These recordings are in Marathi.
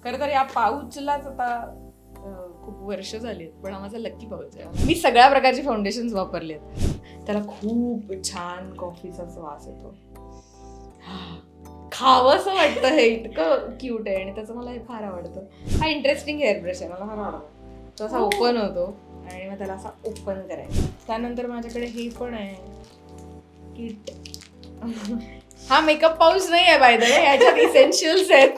खरं तर या पाऊचलाच आता खूप वर्ष झाली आहेत, पण हा माझा लकी पाऊच आहे. मी सगळ्या प्रकारचे फाउंडेशन्स वापरले आहेत. त्याला खूप छान कॉफीचा वास येतो. खावं असं वाटतं. हे इतकं क्यूट आहे आणि त्याचं मला हे फार आवडतं. हा इंटरेस्टिंग हेअर ब्रश आहे, मला फार आवडतो. तो असा ओपन होतो आणि मग त्याला असा ओपन करायचा. त्यानंतर माझ्याकडे हे पण आहे किट. हा मेकअप पाऊच नाही आहे बाय द वे, याच्यात इसेन्शियल्स आहेत.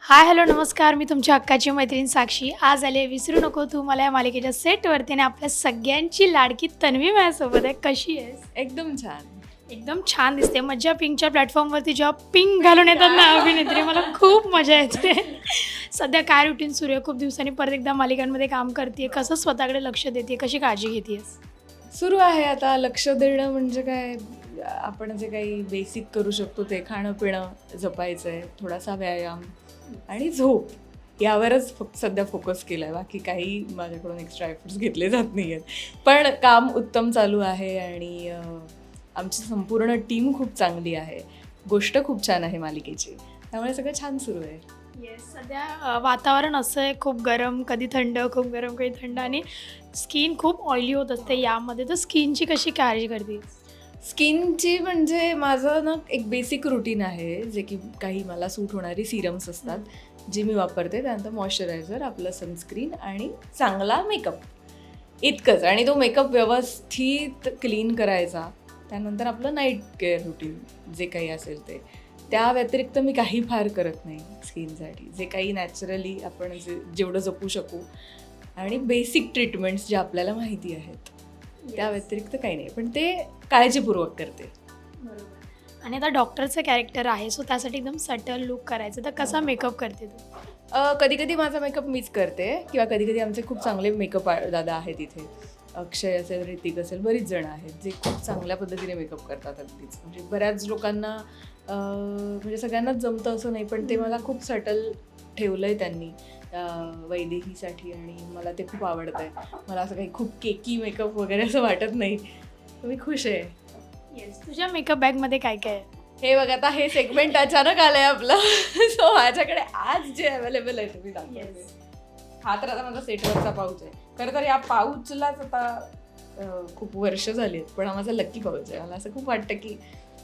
हाय हॅलो नमस्कार, मी तुमच्या हक्काची मैत्रीण साक्षी. आज आले विसरू नको तू मला या मालिकेच्या सेटवरती आणि आपल्या सगळ्यांची लाडकी तन्वी माझ्यासोबत आहे. कशी आहेस? एकदम छान. एकदम छान दिसते. मज्जा पिंकच्या प्लॅटफॉर्मवरती जेव्हा पिंक घालून येतात ना अभिनेत्री, मला खूप मजा येते. सध्या काय रुटीन सुरू आहे? खूप दिवसांनी परत एकदा मालिकांमध्ये काम करते. कसं स्वतःकडे लक्ष देते, कशी काळजी घेतेस? सुरू आहे आता लक्ष देणं. म्हणजे काय, आपण जे काही बेसिक करू शकतो ते खाणं पिणं जपायचं आहे, थोडासा व्यायाम आणि झोप यावरच फक्त सध्या फोकस केला आहे. बाकी काही माझ्याकडून एक्स्ट्रा एफर्ट्स घेतले जात नाही आहेत. पण काम उत्तम चालू आहे आणि आमची संपूर्ण टीम खूप चांगली आहे. गोष्ट खूप छान आहे मालिकेची, त्यामुळे सगळं छान सुरू आहे. येस, सध्या वातावरण असं आहे, खूप गरम, कधी थंड, खूप गरम, कधी थंड, आणि स्किन खूप ऑइली होत असते यामध्ये. तर स्किनची कशी काळजी करते? स्किनची म्हणजे माझं ना एक बेसिक रुटीन आहे, जे की काही मला सूट होणारी सिरम्स असतात जी मी वापरते. त्यानंतर मॉइश्चरायझर, आपलं सनस्क्रीन आणि चांगला मेकअप, इतकंच. आणि तो मेकअप व्यवस्थित क्लीन करायचा. त्यानंतर आपलं नाईट केअर रुटीन जे काही असेल ते. त्या व्यतिरिक्त मी काही फार करत नाही स्किनसाठी. जे काही नॅचरली आपण जेवढं जपू शकू आणि बेसिक ट्रीटमेंट्स ज्या आपल्याला माहिती आहेत, त्या व्यतिरिक्त काही नाही, पण ते काळजीपूर्वक करते. बरोबर. आणि आता डॉक्टरचं कॅरेक्टर आहे, सो त्यासाठी एकदम सटल लुक करायचं, तर कसा मेकअप करते तू? कधी कधी माझा मेकअप मीच करते किंवा कधी कधी आमचे खूप चांगले मेकअप दादा आहेत इथे. अक्षय असेल, ऋतिक असेल, बरीच जण आहेत जे खूप चांगल्या पद्धतीने मेकअप करतात. अगदीच म्हणजे बऱ्याच लोकांना म्हणजे सगळ्यांनाच जमतं असं नाही, पण ते मला खूप सटल ठेवलं आहे त्यांनी वैदेहीसाठी आणि मला ते खूप आवडतं आहे. मला असं काही खूप केकी मेकअप वगैरे असं वाटत नाही. मी खुश आहे. येस, तुझ्या मेकअप बॅगमध्ये काय काय आहे? हे बघ, आता हे सेगमेंट अचानक आलंय आपलं. सो माझ्याकडे आज जे अवेलेबल आहे तुम्ही दाखवते. हा तर आता माझा सेटवरचा पाऊच आहे. खरं तर या पाऊचलाच आता खूप वर्ष झाली आहेत, पण हा माझा लकी पाऊच आहे. मला असं खूप वाटतं की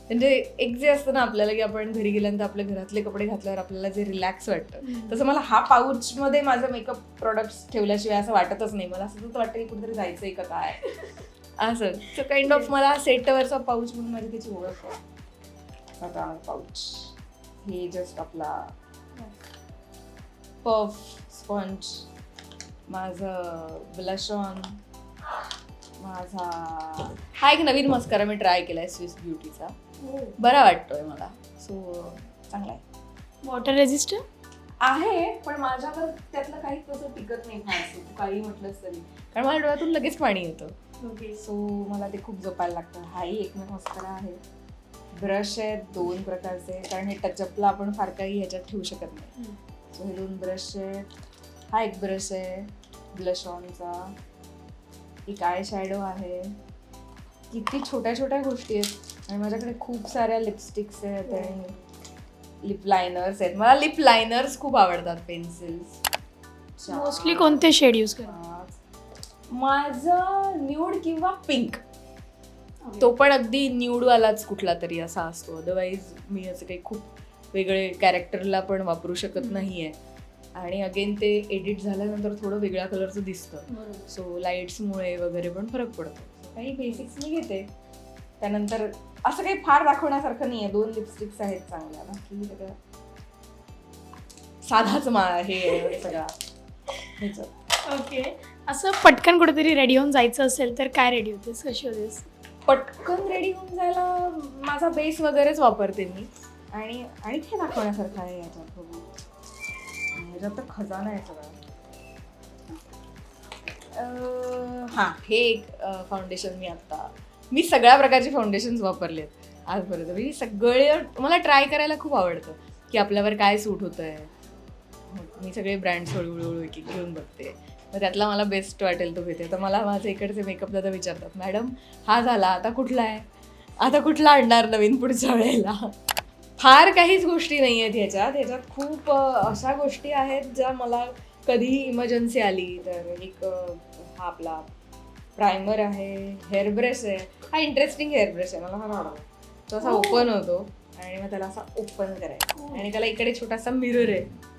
म्हणजे एक जे असतं ना आपल्याला, की आपण घरी गेल्यानंतर आपल्या घरातले कपडे घातल्यावर आपल्याला जे रिलॅक्स वाटतं, तसं मला हा पाऊचमध्ये माझं मेकअप प्रोडक्ट्स ठेवल्याशिवाय असं वाटतच नाही. मला असं वाटतं की कुठेतरी जायचंय का काय असं. सो काइंड ऑफ मला सेटवरचा पाऊच म्हणून माझी त्याची ओळख आहे. आता पाऊच हे जस्ट आपला पफ स्पंज, माझं ब्लश ऑन, माझा हा एक नवीन मस्कारा मी ट्राय केलाय स्विस ब्युटीचा. बरा वाटतोय मला, सो चांगला आहे. वॉटर रेजिस्टंट आहे, पण माझ्यावर त्यातलं काही तसं टिकत नाही फारसं, तू काही म्हटलंस तरी, कारण माझ्या डोळ्यातून लगेच पाणी येतं. सो मला ते खूप जपायला लागतं. हाही एक मस्कारा आहे. ब्रश आहेत 2 प्रकारचे, कारण हे टचअपला आपण फार काही ह्याच्यात ठेवू शकत नाही. सो हे 2 ब्रश आहेत. हा एक ब्रश आहे ब्लश ऑनचा. एक आय शॅडो आहे. किती छोट्या छोट्या गोष्टी आहेत. आणि माझ्याकडे खूप साऱ्या लिपस्टिक्स आहेत आणि लिप लायनर्स आहेत. मला लिप लायनर्स खूप आवडतात. पेन्सिल्स मोस्टली कोणते शेड यूज करतात? माझं न्यूड किंवा पिंक. तो पण अगदी न्यूडवालाच कुठला तरी असा असतो. अदरवाईज मी असं काही खूप वेगळे कॅरेक्टरला पण वापरू शकत नाही आहे. आणि अगेन ते एडिट झाल्यानंतर थोडं वेगळ्या कलरचं दिसतं. सो लाईट्समुळे वगैरे पण फरक पडतो. काही बेसिक्स मी घेते. त्यानंतर असं काही फार दाखवण्यासारखं नाही आहे. 2 लिपस्टिक्स आहेत चांगल्या. बाकी सगळं साधाच हे सगळा ह्याचं. ओके. असं पटकन कुठेतरी रेडी होऊन जायचं असेल तर काय रेडी होतेस, कशी होतेस? पटकन रेडी होऊन जायला माझा बेस वगैरेच वापरते मी. आणि हे दाखवण्यासारखं आहे याच्यात. ह्याच्यात तर खजाना आहे सगळा. हां, हे एक फाउंडेशन मी सगळ्या प्रकारचे फाउंडेशन्स वापरले आहेत आजपर्यंत. मी सगळे, मला ट्राय करायला खूप आवडतं की आपल्यावर काय सूट होतं आहे. मी सगळे ब्रँड्स हळूहळू एक एक घेऊन बघते. तर त्यातला मला बेस्ट वाटेल तो घेते. तर मला माझे इकडचे मेकअप दादा विचारतात, मॅडम हा झाला, आता कुठला आहे? आता कुठला आणणार नवीन पुढच्या वेळेला. फार काहीच गोष्टी नाही आहेत ह्याच्यात खूप अशा गोष्टी आहेत ज्या मला कधीही इमर्जन्सी आली तर. एक हा आपला प्रायमर आहे, हेअर ब्रश आहे. हा इंटरेस्टिंग हेअर ब्रश आहे, मला हा आवडतो. तो असा ओपन होतो आणि मग त्याला असा ओपन करायचा आणि त्याला इकडे छोटासा मिरर आहे.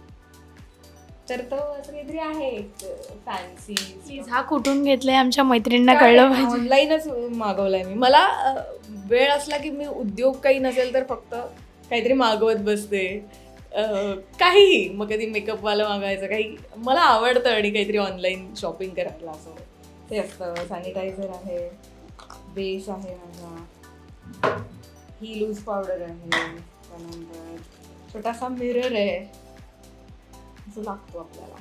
तर तो असं काहीतरी आहे फॅन्सी. प्लीज हा कुठून घेतलाय आमच्या मैत्रिणींना कळलं पाहिजे. ऑनलाईनच मागवलाय मी. मला वेळ असला की मी उद्योग काही नसेल तर फक्त काहीतरी मागवत बसते. काहीही, मग कधी मेकअपवालं मागवायचं, काही मला आवडतं आणि काहीतरी ऑनलाईन शॉपिंग करायला असं ते असतं. सॅनिटायझर आहे, बेस आहे माझा, ही लूज पावडर आहे, त्यानंतर छोटासा मिरर आहे असं लागतो आपल्याला.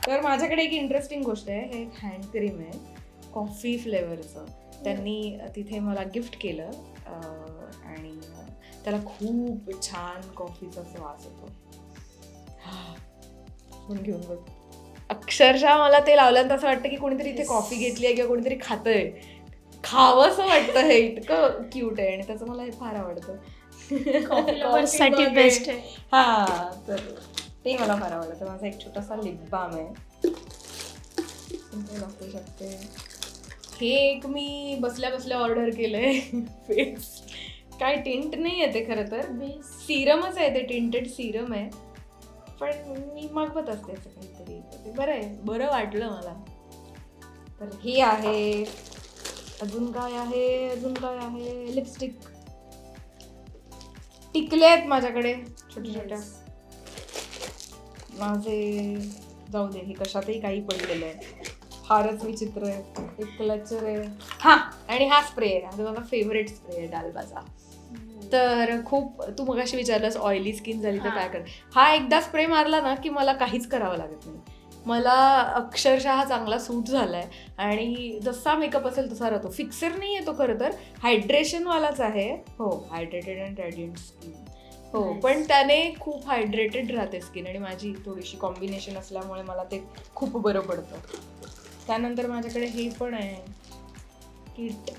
तर माझ्याकडे एक इंटरेस्टिंग गोष्ट आहे. हे एक हँड क्रीम आहे कॉफी फ्लेवरचं. त्यांनी तिथे मला गिफ्ट केलं आणि त्याला खूप छान कॉफीचा वास येतो. म्हणून घेऊन बघ. अक्षरशः मला ते लावल्यानंतर असं वाटतं की कोणीतरी इथे कॉफी घेतली आहे किंवा कोणीतरी खातंय, खावं असं वाटतं. हे इतकं क्यूट आहे आणि त्याचं मला हे फार आवडतं. साठी बेस्ट आहे. हा, तर ते मला फार आवडतं. माझा एक छोटासा लिप बाम आहे, लागू शकते. हे एक मी बसल्या बसल्या ऑर्डर केलंय. फेस काय टिंट नाही आहे ते, खरं तर सिरमच आहे ते, टिंटेड सिरम आहे. पण मी मागवत असते असं काहीतरी, ते बरं आहे, बरं वाटलं मला. तर हे आहे. अजून काय आहे? लिपस्टिक, टिकले आहेत माझ्याकडे छोट्या छोट्या. माझे जाऊ दे, हे कशातही काही पडलेलं आहे, फारच विचित्र आहे. एक क्लचर आहे, हा, आणि हा स्प्रे आहे. हा माझा फेवरेट स्प्रे आहे डाल्बाचा. तर खूप, तू मगाशी विचारलंस ऑइली स्किन झाली तर काय कर. हा एकदा स्प्रे मारला ना की मला काहीच करावं लागत नाही. मला अक्षरशः हा चांगला सूट झालाय आणि जसा मेकअप असेल तसा राहतो. फिक्सर नाही आहे तो, खरं तर हायड्रेशनवालाच आहे. हो, हायड्रेटेड अँड रेडियंट स्किन. हो, पण त्याने खूप हायड्रेटेड राहते स्किन आणि माझी थोडीशी कॉम्बिनेशन असल्यामुळे मला ते खूप बरं पडतं. त्यानंतर माझ्याकडे हे पण आहे किट.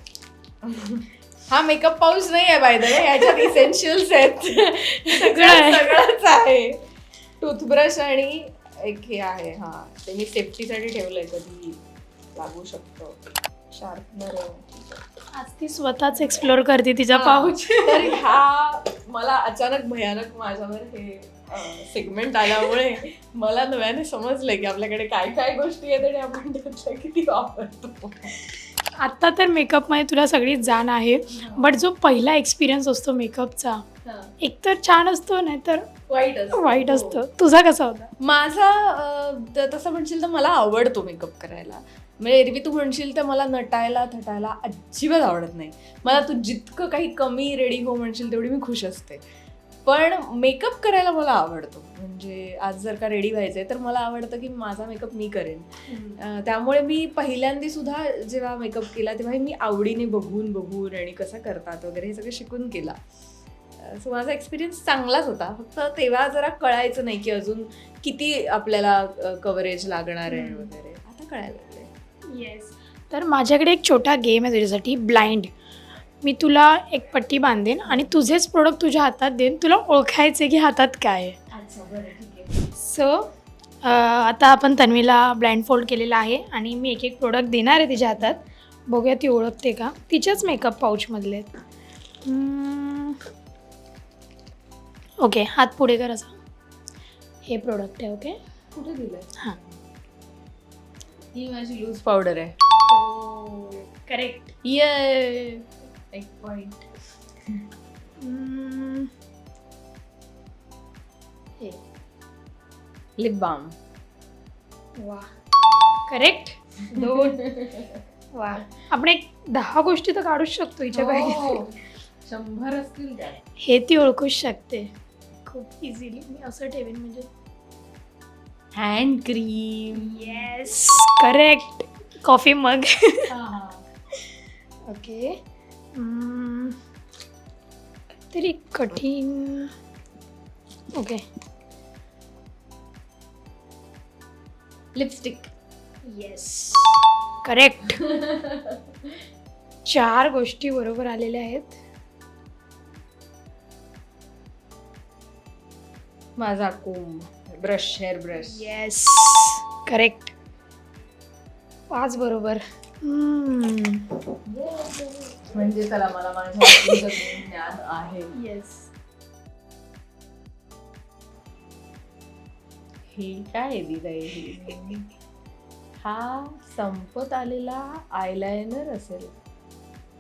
हा मेकअप पाऊच नाही आहे बाय द वे, ह्याच्यात इसेन्शियल्स आहेत. सगळंच आहे. टूथब्रश आणि एक हे आहे, हा ते मी सेफ्टीसाठी ठेवलंय, कधी लागू शकतो. शार्पनर आहे. आज ती स्वतःच एक्सप्लोर करते तिचा पाऊच. तर हा मला अचानक भयानक माझ्यावर हे सेगमेंट आल्यामुळे मला नव्याने समजलंय की आपल्याकडे काय काय गोष्टी आहेत आणि आपण त्यातल्या किती वापरतो. आता तर मेकअपमध्ये तुला सगळी जाण आहे, बट जो पहिला एक्सपिरियन्स असतो मेकअपचा, एकतर छान असतो नाहीतर वाईट असतो. तुझा कसा होता? माझा तसं म्हणशील तर मला आवडतो मेकअप करायला. म्हणजे एरवी तू म्हणशील तर मला नटायला थटायला अजिबात आवडत नाही. मला तू जितकं काही कमी रेडी हो म्हणशील तेवढी मी खुश असते. पण मेकअप करायला मला आवडतो. म्हणजे आज जर का रेडी व्हायचंय तर मला आवडतं की माझा मेकअप मी करेन. त्यामुळे मी पहिल्यांदा सुद्धा जेव्हा मेकअप केला तेव्हा मी आवडीने बघून आणि कसं करतात वगैरे हे सगळं शिकून केला. सो माझा एक्सपिरियन्स चांगलाच होता. फक्त तेव्हा जरा कळायचं नाही की अजून किती आपल्याला कव्हरेज लागणार आहे वगैरे. आता कळायला लागले. येस. तर माझ्याकडे एक छोटा गेम आहे तुझ्यासाठी, ब्लाइंड. मी तुला एक पट्टी बांधेन आणि तुझेच प्रोडक्ट तुझ्या हातात देईन. तुला ओळखायचे की हातात काय आहे. सो आता आपण तन्वीला ब्लाइंड फोल्ड केलेला आहे आणि मी एक एक प्रोडक्ट देणार आहे तिच्या हातात. बघूया ती ओळखते का. तिच्याच मेकअप पाऊचमधले आहेत. ओके, हात पुढे कर असा. हे प्रोडक्ट आहे. ओके, कुठे दिलंय? हां, ही माझी लूज पावडर आहे. करेक्ट. ये एक पॉइंट. हे लिप बाम. वा, करेक्ट. 2. वा, आपण एक 10 गोष्टी तर काढूच शकतो हिच्या बॅगेत. 100 असतील त्या. हे ती ओळखूच शकते खूप इझिली. मी असं ठेवेन म्हणजे. Hand cream. Yes, correct. Coffee mug. Okay, तरी कठीण. Okay, lipstick. Yes, correct. 4 गोष्टी बरोबर आलेल्या आहेत. माझा कोंब, brush, hair brush. Yes, correct. 5 बरोबर. म्हणजे चला मला माझ्या ज्ञान आहे. येस. हे काय दिलंय? हा संपत आलेला आयलायनर असेल.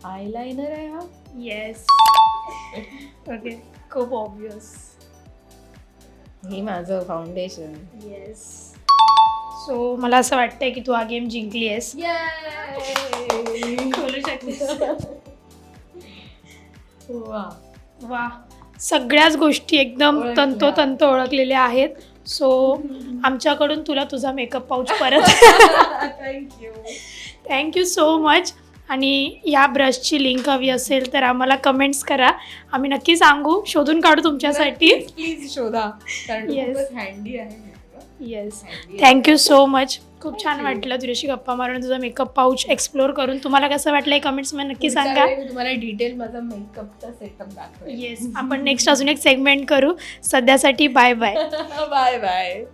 आयलायनर आहे हा. येस. ओके, खूप ऑब्वियस. हे माझं फाउंडेशन. येस. सो मला असं वाटतंय की तू हा गेम जिंकली आहेस. खोलू शकतेस. वा, सगळ्याच गोष्टी एकदम ओळखल्या. तंतोतंत ओळखलेल्या आहेत. सो आमच्याकडून तुला तुझा मेकअप पाऊच परत. थँक्यू. Thank you so much. आणि या ब्रशची लिंक हवी असेल तर आम्हाला कमेंट्स करा, आम्ही नक्की सांगू, शोधून काढू तुमच्यासाठी. प्लीज शोधा, कारण Yes. खूपच हँडी आहे. Yes. Handy thank you so much. खूप छान Thank you. वाटलं तुझ्याशी गप्पा मारून, तुझा मेकअप पाऊच एक्सप्लोर करून. तुम्हाला कसं वाटलं कमेंट्समध्ये नक्की पुढच्या सांगा. वेळी मी तुम्हाला डिटेल माझा मेकअपचा सेटअप दाखवेन. येस, आपण नेक्स्ट अजून एक सेगमेंट करू. सध्यासाठी बाय बाय. Bye bye.